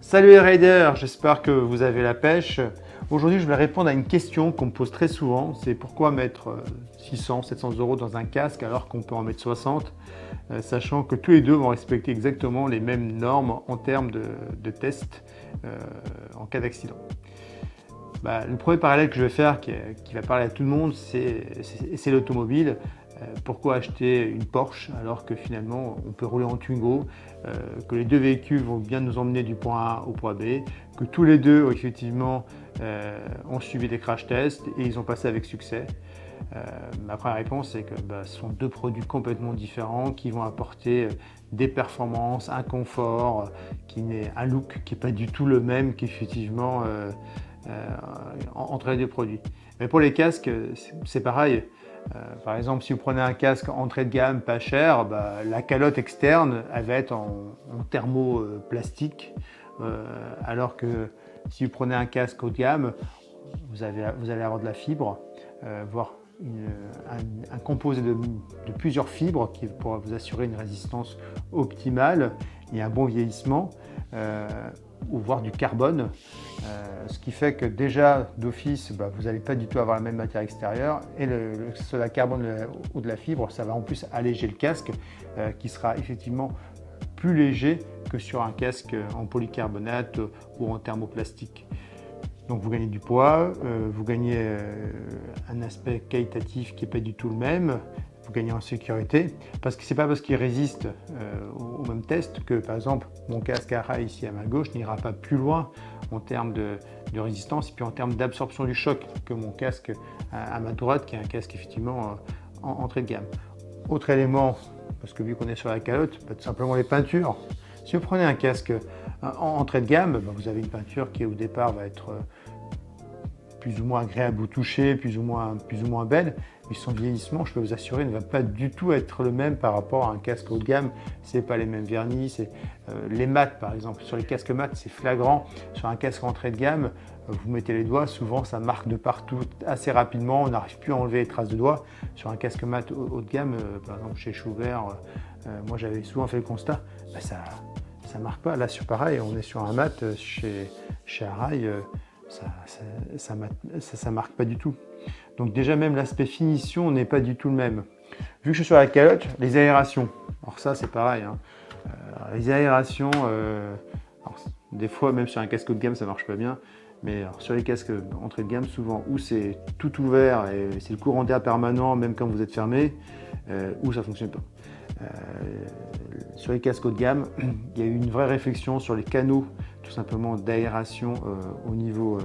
Salut les riders, j'espère que vous avez la pêche. Aujourd'hui, je vais répondre à une question qu'on me pose très souvent. C'est pourquoi mettre 600, 700 euros dans un casque alors qu'on peut en mettre 60, sachant que tous les deux vont respecter exactement les mêmes normes en termes de tests en cas d'accident. Le premier parallèle que je vais faire, qui va parler à tout le monde, c'est l'automobile. Pourquoi acheter une Porsche alors que finalement on peut rouler en Twingo, que les deux véhicules vont bien nous emmener du point A au point B, que tous les deux effectivement ont suivi des crash tests et ils ont passé avec succès. Ma première réponse, c'est que ce sont deux produits complètement différents qui vont apporter des performances, un confort, un look qui n'est pas du tout le même qu'effectivement entre les deux produits. Mais pour les casques, c'est pareil. Par exemple, si vous prenez un casque entrée de gamme pas cher, la calotte externe elle va être en thermoplastique, alors que si vous prenez un casque haut de gamme, vous allez avoir de la fibre, voire un composé de plusieurs fibres qui pourra vous assurer une résistance optimale et un bon vieillissement, ou voire du carbone, ce qui fait que déjà d'office vous n'allez pas du tout avoir la même matière extérieure, et que ce soit la carbone ou de la fibre, ça va en plus alléger le casque qui sera effectivement plus léger que sur un casque en polycarbonate ou en thermoplastique. Donc vous gagnez du poids, vous gagnez un aspect qualitatif qui n'est pas du tout le même, vous gagnez en sécurité, parce que c'est pas parce qu'il résiste au même test que par exemple mon casque à rail ici à ma gauche n'ira pas plus loin en termes de résistance et puis en termes d'absorption du choc que mon casque à ma droite, qui est un casque effectivement en entrée de gamme. Autre élément, parce que vu qu'on est sur la calotte, tout simplement les peintures. Si vous prenez un casque en entrée de gamme, vous avez une peinture qui au départ va être plus ou moins agréable au toucher, plus ou moins belle, mais son vieillissement, je peux vous assurer, ne va pas du tout être le même par rapport à un casque haut de gamme. C'est pas les mêmes vernis, les mats par exemple. Sur les casques mats, c'est flagrant. Sur un casque entrée de gamme, vous mettez les doigts, souvent ça marque de partout assez rapidement, on n'arrive plus à enlever les traces de doigts. Sur un casque mat haut de gamme, par exemple chez Schubert, moi j'avais souvent fait le constat, ça marque pas. Là sur pareil, on est sur un mat chez Arai, ça marque pas du tout. Donc déjà même l'aspect finition n'est pas du tout le même. Vu que je suis sur la calotte, les aérations, alors ça c'est pareil, hein. Les aérations, des fois même sur un casque haut de gamme ça marche pas bien, mais alors, sur les casques entrée de gamme souvent où c'est tout ouvert et c'est le courant d'air permanent même quand vous êtes fermé, ou ça fonctionne pas. Sur les casques haut de gamme, il y a eu une vraie réflexion sur les canaux tout simplement d'aération au niveau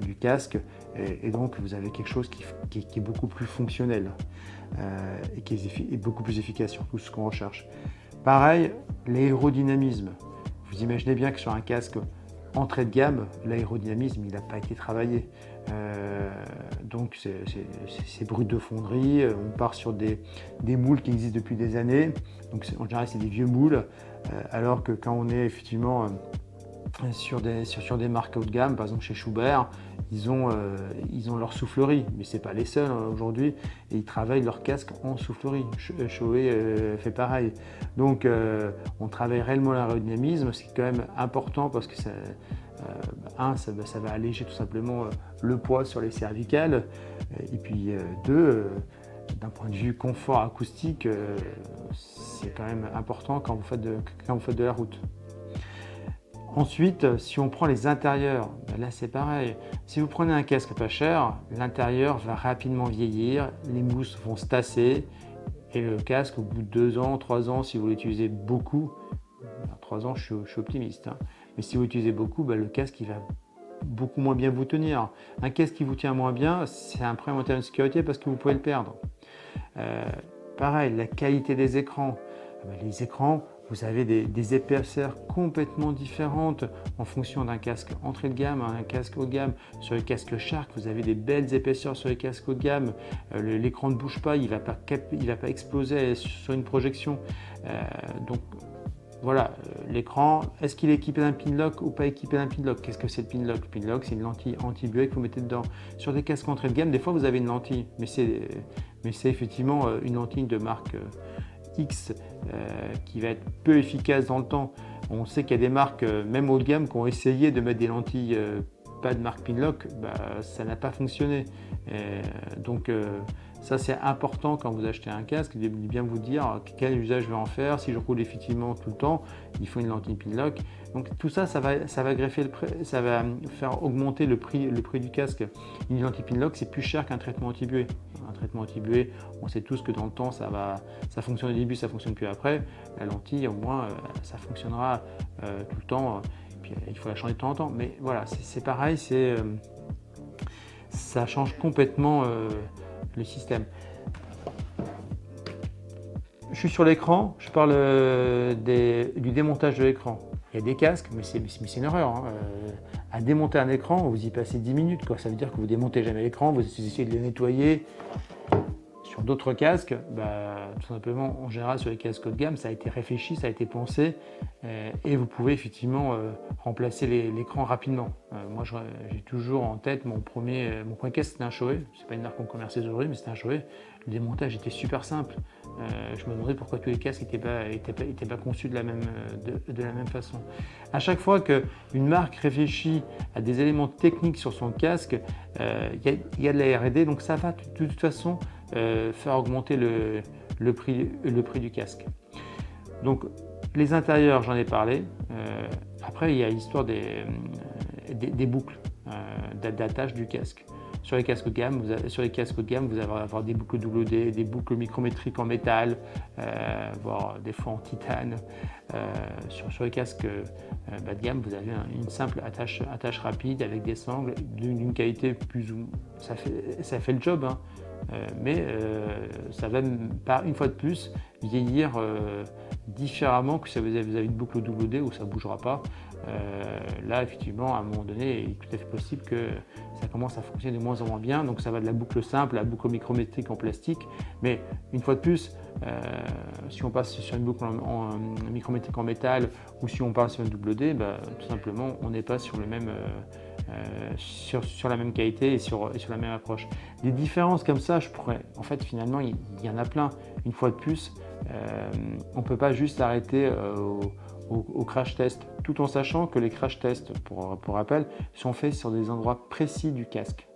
du casque, et donc vous avez quelque chose qui est beaucoup plus fonctionnel et qui est beaucoup plus efficace sur tout ce qu'on recherche. Pareil, l'aérodynamisme. Vous imaginez bien que sur un casque entrée de gamme, l'aérodynamisme il n'a pas été travaillé. Donc c'est brut de fonderie, on part sur des moules qui existent depuis des années, donc en général c'est des vieux moules, alors que quand on est effectivement sur des marques haut de gamme, par exemple chez Schubert, ils ont leur soufflerie, mais c'est pas les seuls aujourd'hui, et ils travaillent leur casque en soufflerie. Shoei fait pareil. Donc on travaille réellement l'aérodynamisme, c'est quand même important parce que ça va alléger tout simplement le poids sur les cervicales, et puis d'un point de vue confort acoustique, c'est quand même important quand vous faites de la route. Ensuite, si on prend les intérieurs, là c'est pareil. Si vous prenez un casque pas cher, l'intérieur va rapidement vieillir, les mousses vont se tasser, et le casque, au bout de 2 ans, 3 ans, si vous l'utilisez beaucoup, 3 ans je suis optimiste, hein, mais si vous l'utilisez beaucoup, le casque il va beaucoup moins bien vous tenir. Un casque qui vous tient moins bien, c'est un problème en termes de sécurité parce que vous pouvez le perdre. Pareil, la qualité des écrans. Les écrans, vous avez des épaisseurs complètement différentes en fonction d'un casque entrée de gamme à un casque haut de gamme. Sur les casques Shark, vous avez des belles épaisseurs sur les casques haut de gamme. L'écran ne bouge pas, il va pas exploser sur une projection. Donc voilà, l'écran, est-ce qu'il est équipé d'un pin-lock ou pas équipé d'un pin-lock? Qu'est-ce que c'est le pin-lock? Le pin-lock, c'est une lentille anti-buée que vous mettez dedans. Sur des casques entrée de gamme, des fois vous avez une lentille, mais c'est effectivement une lentille de marque X qui va être peu efficace dans le temps. On sait qu'il y a des marques, même haut de gamme, qui ont essayé de mettre des lentilles pas de marque Pinlock, ça n'a pas fonctionné. Donc ça c'est important quand vous achetez un casque, de bien vous dire quel usage je vais en faire. Si je roule effectivement tout le temps, il faut une lentille Pinlock. Donc tout ça, ça va greffer le prix, ça va faire augmenter le prix du casque. Une lentille Pinlock, c'est plus cher qu'un traitement anti-buée. Un traitement anti-buée, on sait tous que dans le temps, ça fonctionne au début, ça fonctionne plus après. La lentille, au moins, ça fonctionnera tout le temps. Puis, il faut la changer de temps en temps. Mais voilà, c'est pareil, ça change complètement le système. Je suis sur l'écran, je parle du démontage de l'écran. Il y a des casques, mais c'est une horreur. Hein. À démonter un écran, vous y passez 10 minutes. Quoi. Ça veut dire que vous ne démontez jamais l'écran, vous essayez de le nettoyer. Sur d'autres casques, tout simplement, en général, sur les casques haut de gamme, ça a été réfléchi, ça a été pensé, et vous pouvez effectivement remplacer l'écran rapidement. Moi, j'ai toujours en tête mon premier casque, c'était un Shoei. C'est pas une marque qu'on commercialise aujourd'hui, mais c'était un Shoei. Le démontage était super simple. Je me demandais pourquoi tous les casques n'étaient pas conçus de la même façon. À chaque fois qu'une marque réfléchit à des éléments techniques sur son casque, il y a de la R&D, donc ça va de toute façon faire augmenter le prix du casque. Donc les intérieurs, j'en ai parlé. Après, il y a l'histoire des boucles d'attache du casque. Sur les casques haut de gamme, vous allez avoir des boucles WD, des boucles micrométriques en métal, voire des fois en titane. Sur les casques bas de gamme, vous avez une simple attache rapide avec des sangles d'une qualité plus ou ça fait le job, hein. Mais ça va une fois de plus vieillir différemment que si vous avez une boucle WD où ça ne bougera pas. Là, effectivement, à un moment donné, il est tout à fait possible que ça commence à fonctionner de moins en moins bien. Donc, ça va de la boucle simple à la boucle micrométrique en plastique. Mais une fois de plus, si on passe sur une boucle en micrométrique en métal ou si on passe sur une WD, tout simplement, on n'est pas sur le même, sur la même qualité et sur la même approche. Des différences comme ça, en fait, finalement, il y en a plein. Une fois de plus, on ne peut pas juste s'arrêter au crash test, tout en sachant que les crash tests, pour rappel, sont faits sur des endroits précis du casque.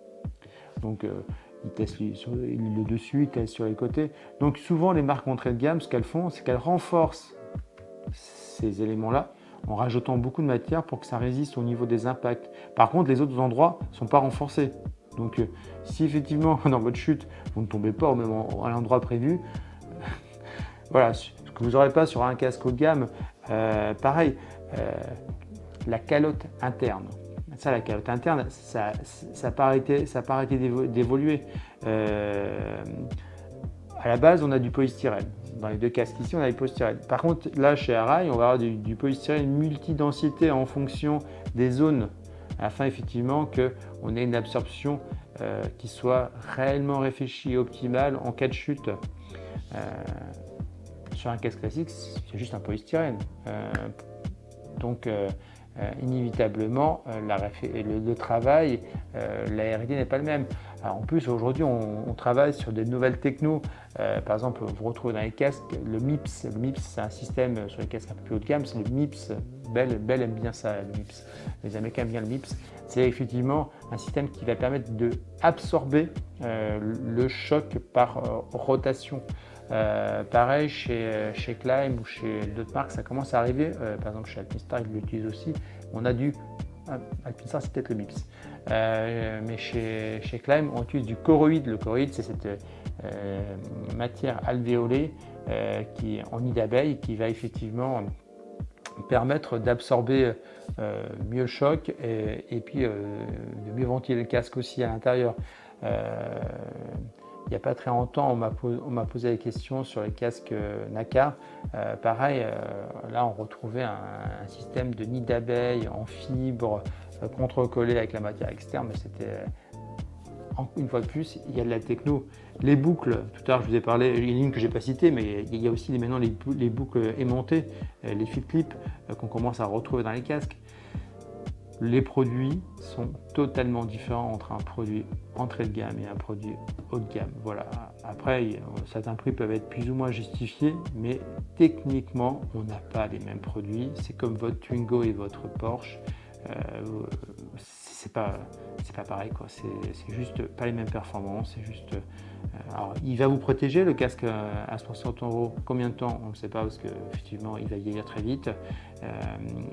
Donc, ils testent sur le dessus, ils testent sur les côtés. Donc, souvent, les marques entrée de gamme, ce qu'elles font, c'est qu'elles renforcent ces éléments-là en rajoutant beaucoup de matière pour que ça résiste au niveau des impacts. Par contre, les autres endroits ne sont pas renforcés. Donc, si effectivement, dans votre chute, vous ne tombez pas à l'endroit prévu, voilà, ce que vous n'aurez pas sur un casque haut de gamme. Pareil, la calotte interne. Ça, la calotte interne, ça n'a pas arrêté d'évoluer. À la base, on a du polystyrène. Dans les deux casques ici, on a du polystyrène. Par contre, là, chez Arai, on va avoir du polystyrène multidensité en fonction des zones, afin effectivement qu'on ait une absorption qui soit réellement réfléchie et optimale en cas de chute. Sur un casque classique, c'est juste un polystyrène. Donc, inévitablement, le travail, la R&D n'est pas le même. Alors, en plus, aujourd'hui, on travaille sur de nouvelles technos. Par exemple, vous retrouvez dans les casques le MIPS. Le MIPS, c'est un système sur les casques un peu plus haut de gamme. C'est le MIPS. Bell aime bien ça, le MIPS. Les Américains aiment bien le MIPS. C'est effectivement un système qui va permettre d'absorber le choc par rotation. Pareil chez Climb ou chez d'autres marques, ça commence à arriver. Par exemple, chez Alpinstar, ils l'utilisent aussi. On a Alpinstar, c'est peut-être le MIPS. Mais chez Climb, on utilise du choroïde. Le choroïde, c'est cette matière alvéolée qui est en nid d'abeille qui va effectivement permettre d'absorber mieux le choc et puis de mieux ventiler le casque aussi à l'intérieur. Il n'y a pas très longtemps, on m'a posé la question sur les casques NACA. Pareil, là on retrouvait un système de nid d'abeille en fibre contre-collé avec la matière externe, mais c'était une fois de plus, il y a de la techno. Les boucles, tout à l'heure je vous ai parlé, il y en a une que je n'ai pas citée, mais il y a aussi maintenant les boucles aimantées, les fit clips qu'on commence à retrouver dans les casques. Les produits sont totalement différents entre un produit entrée de gamme et un produit haut de gamme. Voilà. Après, certains prix peuvent être plus ou moins justifiés, mais techniquement, on n'a pas les mêmes produits. C'est comme votre Twingo et votre Porsche. C'est pas pareil, quoi. C'est juste pas les mêmes performances. C'est juste. Alors, il va vous protéger le casque à 60 €. Combien de temps? On ne sait pas parce qu'effectivement, il va vieillir très vite.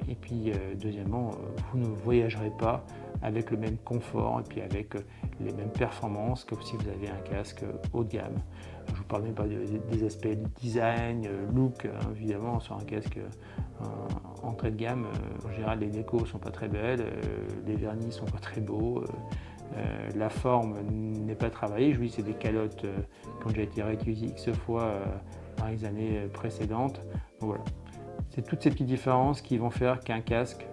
Et puis, deuxièmement, vous ne voyagerez pas avec le même confort et puis avec les mêmes performances que si vous avez un casque haut de gamme. Je ne vous parle même pas des aspects design, look, évidemment, sur un casque entrée de gamme. En général, les décos ne sont pas très belles, les vernis ne sont pas très beaux. La forme n'est pas travaillée. Je vous dis, c'est des calottes qui ont déjà été réutilisées X fois dans les années précédentes. Donc voilà. C'est toutes ces petites différences qui vont faire qu'un casque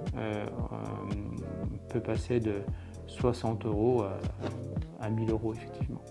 peut passer de 60 € à 1000 € effectivement.